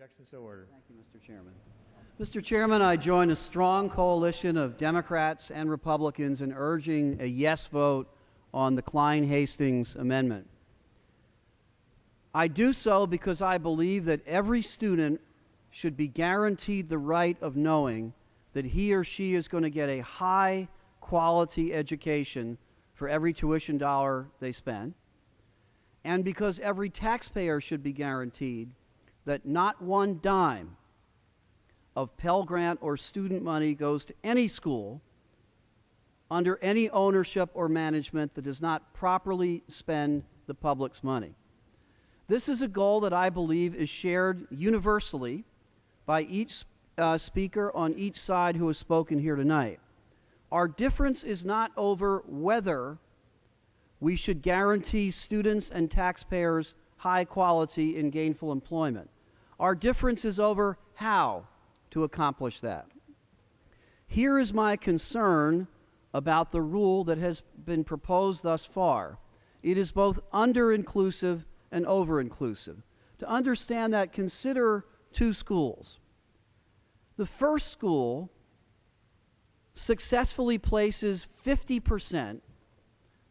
Objection, so ordered. Thank you, Mr. Chairman. Mr. Chairman, I join a strong coalition of Democrats and Republicans in urging a yes vote on the Klein-Hastings amendment. I do so because I believe that every student should be guaranteed the right of knowing that he or she is going to get a high-quality education for every tuition dollar they spend, and because every taxpayer should be guaranteed that not one dime of Pell Grant or student money goes to any school under any ownership or management that does not properly spend the public's money. This is a goal that I believe is shared universally by each speaker on each side who has spoken here tonight. Our difference is not over whether we should guarantee students and taxpayers high quality in gainful employment. Our difference is over how to accomplish that. Here is my concern about the rule that has been proposed thus far. It is both under-inclusive and over-inclusive. To understand that, consider two schools. The first school successfully places 50%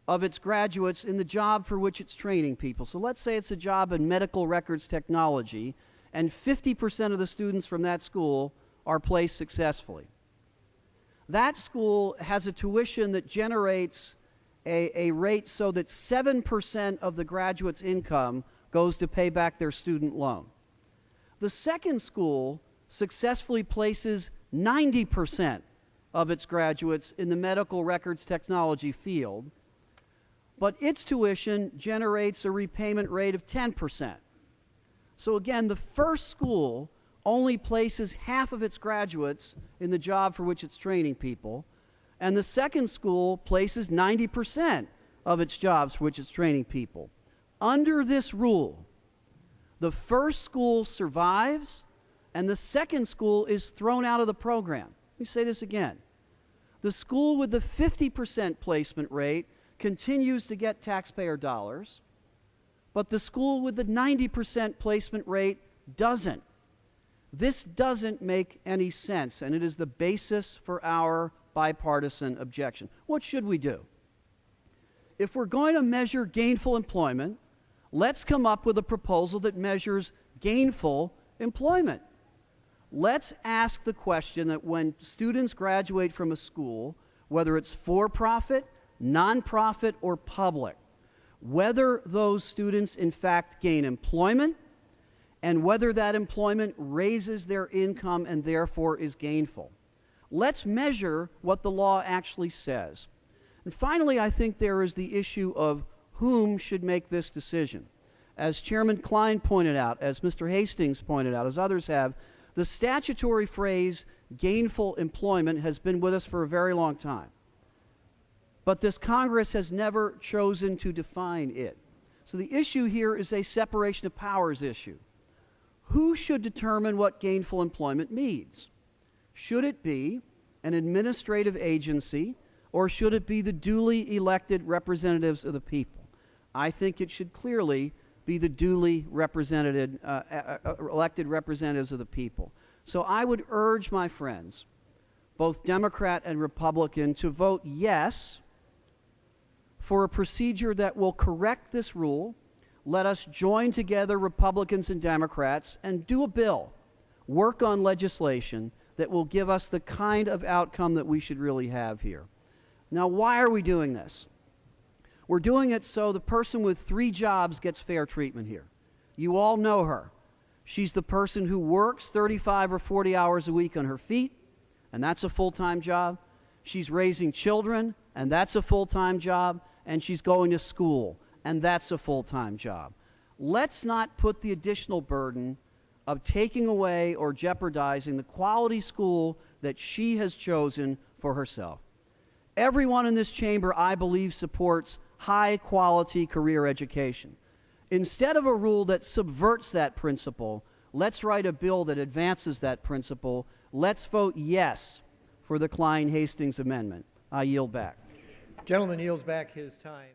of its graduates in the job for which it's training people. So let's say it's a job in medical records technology, and 50% of the students from that school are placed successfully. That school has a tuition that generates a rate so that 7% of the graduate's income goes to pay back their student loan. The second school successfully places 90% of its graduates in the medical records technology field, but its tuition generates a repayment rate of 10%. So again, the first school only places half of its graduates in the job for which it's training people, and the second school places 90% of its jobs for which it's training people. Under this rule, the first school survives, and the second school is thrown out of the program. Let me say this again. The school with the 50% placement rate continues to get taxpayer dollars, but the school with the 90% placement rate doesn't. This doesn't make any sense, and it is the basis for our bipartisan objection. What should we do? If we're going to measure gainful employment, let's come up with a proposal that measures gainful employment. Let's ask the question that when students graduate from a school, whether it's for-profit, nonprofit, or public, whether those students in fact gain employment and whether that employment raises their income and therefore is gainful. Let's measure what the law actually says. And finally, I think there is the issue of whom should make this decision. As Chairman Klein pointed out, as Mr. Hastings pointed out, as others have, the statutory phrase gainful employment has been with us for a very long time. But this Congress has never chosen to define it. So the issue here is a separation of powers issue. Who should determine what gainful employment means? Should it be an administrative agency, or should it be the duly elected representatives of the people? I think it should clearly be the duly elected representatives of the people. So I would urge my friends, both Democrat and Republican, to vote yes for a procedure that will correct this rule. Let us join together, Republicans and Democrats, and do a bill, work on legislation that will give us the kind of outcome that we should really have here. Now, why are we doing this? We're doing it so the person with 3 jobs gets fair treatment here. You all know her. She's the person who works 35 or 40 hours a week on her feet, and that's a full-time job. She's raising children, and that's a full-time job. And she's going to school, and that's a full-time job. Let's not put the additional burden of taking away or jeopardizing the quality school that she has chosen for herself. Everyone in this chamber, I believe, supports high-quality career education. Instead of a rule that subverts that principle, let's write a bill that advances that principle. Let's vote yes for the Klein-Hastings amendment. I yield back. Gentleman yields back his time.